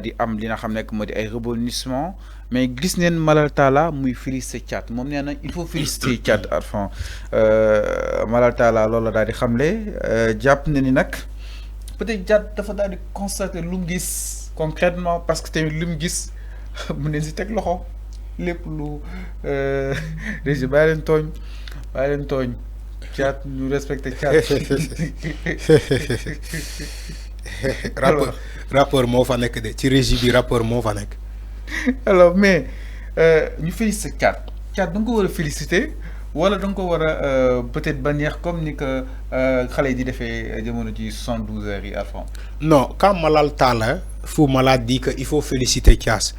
di am li nga xam nekk moo di ay rebondissement mais gis neen Malal Talla muy félicité Thiat moom nee na il faut féliciter Thiat Arfan Malal Talla loolu la daal di xamle jàpp na ni nag peut-être Thiat dafa daal di constater lu mu gis concrètement parce que tamit lu mu gis mu ne si teg loxo lépp lu déjà bàyyi leen tooñ Thiat ñu respecté Thiat. rapport moo fa nekk de ci régie bi rapport moo fa nekk. alors mais ñu félicité Thiat da nga ko war a félicité wala da nga ko war a peut-être bannière comme ni que xale yi di defee jamono ji 72 heures yi à fond. non quand Malal Talla Fou Malade dit que il faut féliciter Thiat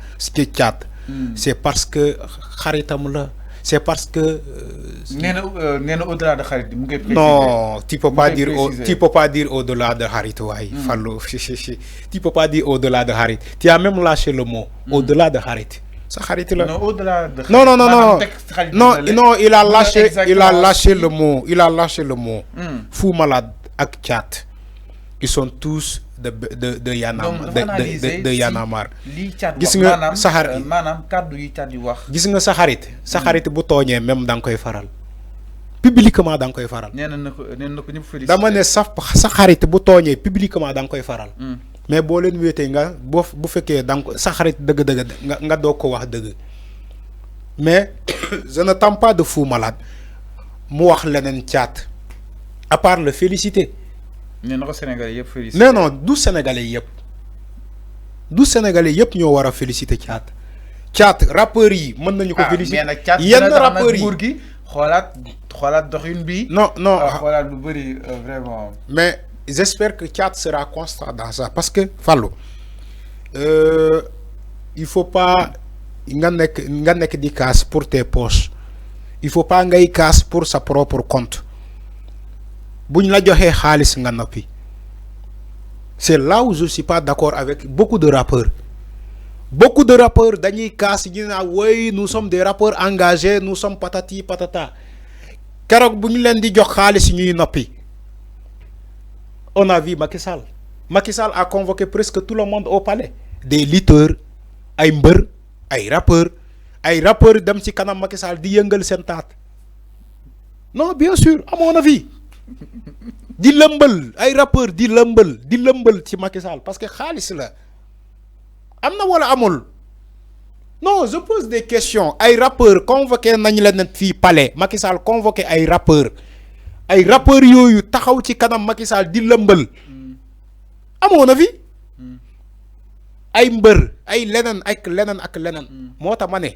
c'est parce que xaritam la. C'est parce que au-delà de Harit, non, tu peux pas dire au-delà de Harit, ouais, Fallo. Tu peux pas dire au-delà de Harit. Tu as même lâché le mot au-delà de Harit. Ça Harit là. Non, au-delà de Harit. Non, il a lâché le mot. Il a lâché le mot. Fou Malade ak Thiat. Ils sont tous de Yanamar. Gis nga sa xarit manam kaddu yi Thiat di wax. Gis nga sa xarit bu tooñee même da nga koy faral publiquement da nga koy faral. nee na ko ñëpp félicité. dama ne sa xarit bu tooñee publiquement da nga koy faral. mais boo leen wéetee nga bu fekkee da nga sa xarit dëgg-dëgg nga doog ko wax dëgg mais je ne tente pas de Fou Malade mu wax leneen Thiat à part le féliciter. nee na ko Sénégalais yëpp félicité. non du Sénégalais yëpp ñoo war a féliciter Thiat rappeurs yi mën nañu ko féliciter. yenn rappeurs yi gi xoolaat doxin bi. non xoolaat lu bëri vraiment. mais j'espère que Thiat sera constant dans ça parce que Fallou il faut pas nga nekk di casse pour tes poches il faut pas ngay casse pour sa propre compte. buñ la joxee xaalis nga noppi c'est là où je suis pas d'accord avec beaucoup de rappeurs dañuy kaas ñu naa woy nous sommes des rappeurs engagés nous sommes patati patata keroog bu ñu leen di jox xaalis ñuy noppi. On a vu Macky Sall a convoqué presque tout le monde au palais, des lutteurs ay mbër ay rappeurs dem ci kanam Macky Sall di yëngal seen taat. Non bien sûr à mon avis di lëmbal ay rappeurs di lëmbal ci Macky Sall parce que xaalis la am na wala amul. Non je pose des questions ay rappeurs convoqué nañ leen fii palais Macky Sall convoqué ay rappeurs yooyu taxaw ci kanam Macky Sall di lëmbal amoon na fi ay mbër ay leneen ak leneen moo tax ma ne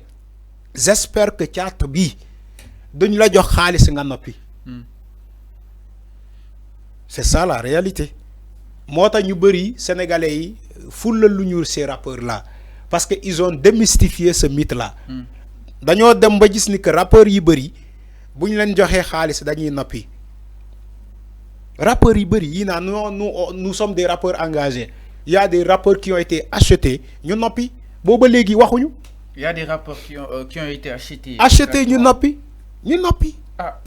j'espère que Thiat bi duñ la jox xaalis nga noppi. C'est ça la réalité moo tax ñu bëri sénégalais yi fulal lu ñu ces rappeurs là parce que ils ont démystifié ce mythe là. dañoo dem ba gis ni que rappeurs yi bëri bu ñu leen joxee xaalis dañuy noppi. Rappeurs yi bëri yi naan nous sommes des rappeurs engagés il y a des rappeurs qui ont été achetés ñu noppi booba léegi waxuñu. Il y a des rappeurs qui ont été achetés. ñu noppi ah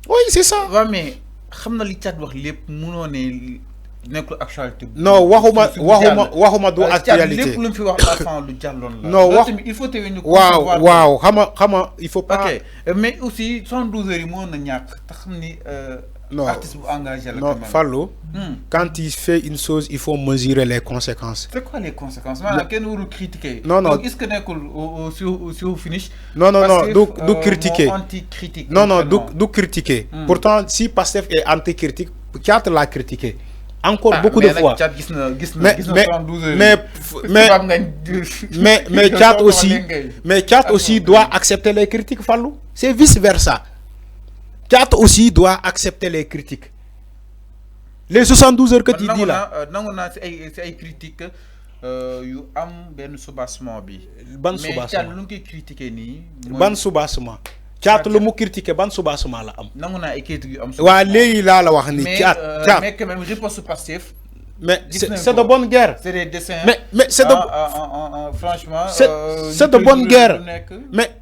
oui c'est ça. waaw mais xam na li Thiat wax lépp mënoo ne nekkul actualité. non waxuma du actualité lépp lu mu fi wax avant lu jàlloon la. non wax il faut tamit ñu. waaw xama il faut pas. ok mais aussi 112 heures yi moo na ñàkk te xam ni. non artiste bu engagé la. non Fallou. Quand il fait une chose il faut mesurer les conséquences. C'est quoi les conséquences maanaam kenn warul critiquer. non donc est-ce que nekkul au finish. non du critiquer anti-critique. non du critiquer. Pourtant si Pastef est anti-critique Thiat l'a critiqué. Encore beaucoup de fois. Mais Thiat aussi doit accepter les critiques Fallou. C'est vice versa. Thiat aussi doit accepter les critiques. Les 72 heures que tu dis là. nangu naa si ay critiques yu am benn soubassement bi. ban soubassement mais Thiat lu mu koy critiquer nii. ban soubassement. Thiat lu mu critiquer ban soubassement la am. nangu naa ay critiques yu am. waa léegi laa la wax ni Thiat mais quand même riposte Pastef. mais c'est de bonne guerre. C'est des dessins. Mais c'est de franchement. C'est de bonne guerre. Mais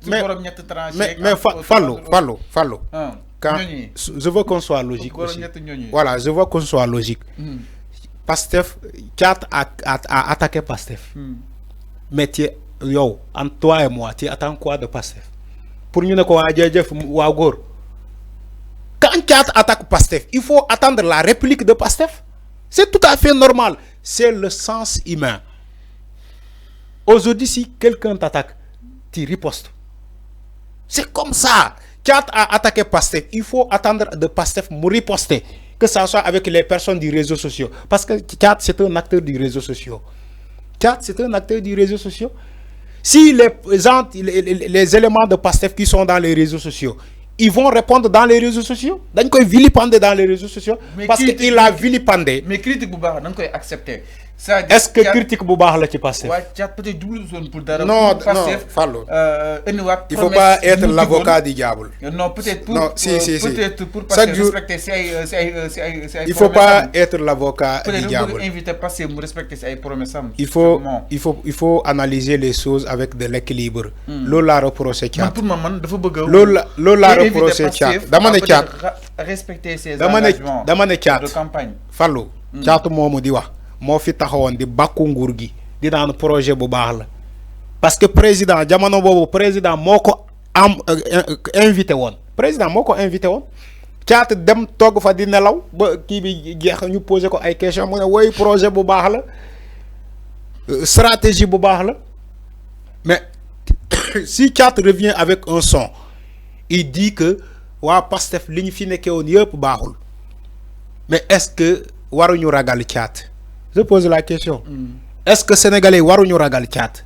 Fallou. Quand je veux qu'on soit logique aussi. Voilà, je veux qu'on soit logique. Pastef Thiat a attaqué Pastef. Mais tu yo entre toi et moi tu attends quoi de Pastef pour ñu ne ko waa jërëjëf waa góor. Quand Thiat attaque Pastef il faut attendre la réplique de Pastef. C'est tout à fait normal. C'est le sens humain. Aujourd'hui, si quelqu'un t'attaque, tu ripostes. C'est comme ça. Thiat a attaqué Pastef. Il faut attendre de Pastef pour riposter. Que ça soit avec les personnes du réseau social. Parce que Thiat, c'est un acteur du réseau social. Thiat, c'est un acteur du réseau social. Si les éléments de Pastef qui sont dans les réseaux sociaux, ils vont répondre dans les réseaux sociaux. Dañ koy vilipender dans les réseaux sociaux. Parce qu'il a vilipendé. Mais critique bu baax dañ koy accepter. Est-ce que critique bu baax la ci Pastef? Ouais, Thiat peut-être double zone pour dara. Non, Fallou. Il faut pas être l'avocat du diable. Non, peut-être pour peut-être pour respecter ces il faut pas être l'avocat du diable. Peut-être inviter Pastef mu respecter ces promesses. Il faut analyser les choses avec de l'équilibre. Loolu la reproché Thiat. Pour man dafa bëgg loolu la reproché Thiat. Dama ne Thiat respecter ses engagements de campagne. Fallou. Thiat moomu di wax moo fi taxawoon di bàkku nguur gi di naan projet bu baax la parce que président jamono boobu président moo ko invité woon président moo ko invité woon Thiat dem togg fa di nelaw ba kii bi jeex ñu posé ko ay question mu ne woy projet bu baax la stratégie bu baax la mais si Thiat revient avec un son il dit que waa Pastef li ñu fi nekkee woon yëpp baaxul mais est-ce que waruñu ragal Thiat? Je pose la question. Est-ce que Sénégalais waruñu ragal Thiat?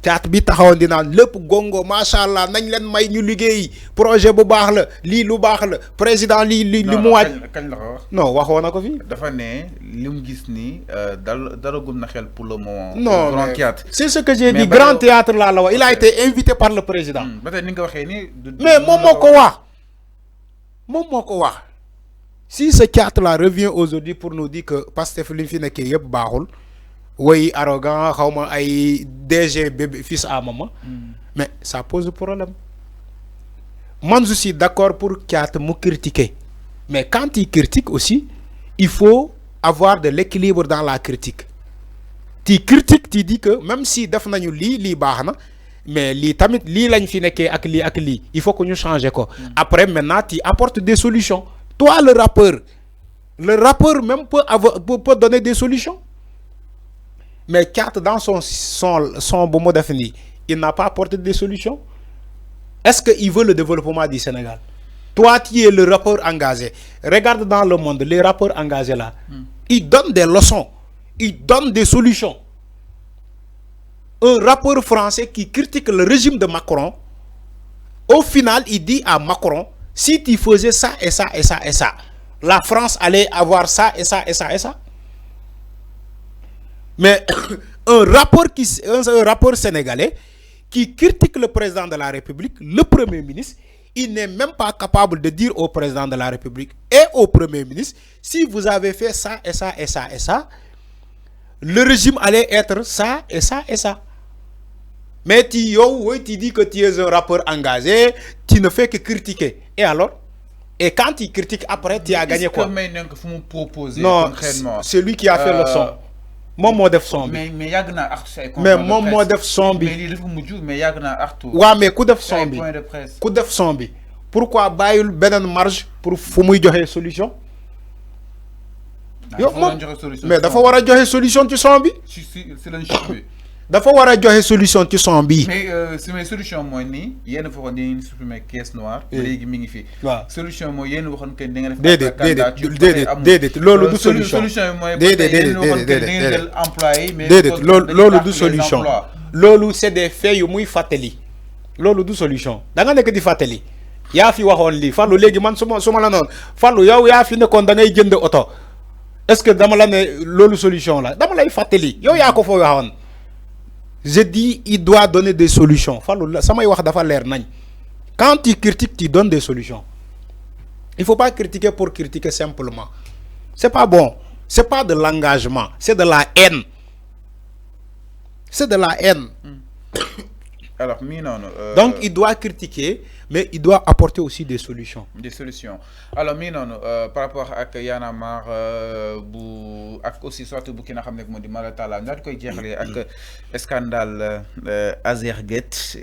Thiat bi taxawoon di naan lépp gongo macha allah nañ leen may ñu liggéey projet bu baax la lii lu baax la président lii li mu waaj. kañ la ko wax. non waxoon na ko fi. dafa ne li mu gis nii dara gum na xel pour le moment. non grand théâtre. c'est ce que j'ai dit grand théâtre laa la wax il a été invité par le président. ba tey ni nga ko waxee nii. mais moom moo ko wax. moom moo ko wax. Si ce Thiat-là revient aujourd'hui pour nous dire que Pastef li fi nekkee yëpp baaxul way arrogant xawma ay DG bébé fils à maman mais ça pose problème. Moi je suis d'accord pour Thiat mu critiquer mais quand il critique aussi il faut avoir de l'équilibre dans la critique. Tu critiques tu dis que même si def nañu lii baax na mais lii tamit lii lañ fi nekkee ak lii il faut que ñu changer ko. Après maintenant tu apportes des solutions. Toi, le rappeur même peut donner des solutions. Mais Thiat, dans son bon mot défini, il n'a pas apporté des solutions. Est-ce qu'il veut le développement du Sénégal? Toi, tu es le rappeur engagé. Regarde dans le monde, les rappeurs engagés là, ils donnent des leçons, ils donnent des solutions. Un rappeur français qui critique le régime de Macron, au final, il dit à Macron, si tu faisais ça et ça et ça et ça, la France allait avoir ça et ça et ça et ça. Mais un rappeur sénégalais qui critique le président de la République, le Premier ministre, il n'est même pas capable de dire au président de la République et au Premier ministre, si vous avez fait ça et ça et ça et ça, le régime allait être ça et ça et ça. Mais tu dis que tu es un rappeur engagé, tu ne fais que critiquer. Et alors? Et quand tu critiques après, tu as gagné quoi? Non, c'est lui qui a fait le son. Mon mot def son. Mais yagna artu. Mais mon mot def son bi. Mais yagna artu. Ouais, mais coup def son bi. Coup def son bi. Pourquoi bayul benen marge pour fumuy joxe solution? Yo mais dafa wara joxe solution ci son bi. C'est l'enjeu. Dafa wara joxe solution ci son bi. Mais c'est mes solutions mooy ni yéen fa waxoon dañuy supprimer caisse noire. léegi mi ngi fi. Solution mooy yéen waxoon que da nga def. déedéet loolu du solution. Solution mooy déedéet employé mais loolu du solution. Loolu c'est des faits yu muy fàttali. Loolu du solution. Da nga nekk di fàttali. Yaa fi waxoon lii Fallou léegi man su ma la noonu Fallou yow yaa fi nekkoon da ngay jënd oto. Est-ce que dama la ne loolu solution la dama lay fàttali yow yaa ko foo waxoon. Je dis, il doit donner des solutions. Quand tu critiques, tu donnes des solutions. Il ne faut pas critiquer pour critiquer simplement. C'est pas bon. C'est pas de l'engagement. C'est de la haine. C'est de la haine. alors donc il doit critiquer mais il doit apporter aussi des solutions. Alors par rapport à Y'en a marre bu ak aussi surtout bu ki nga xam ne moo di Mala Talla ñaata koy jeexalee ak scandale Azergate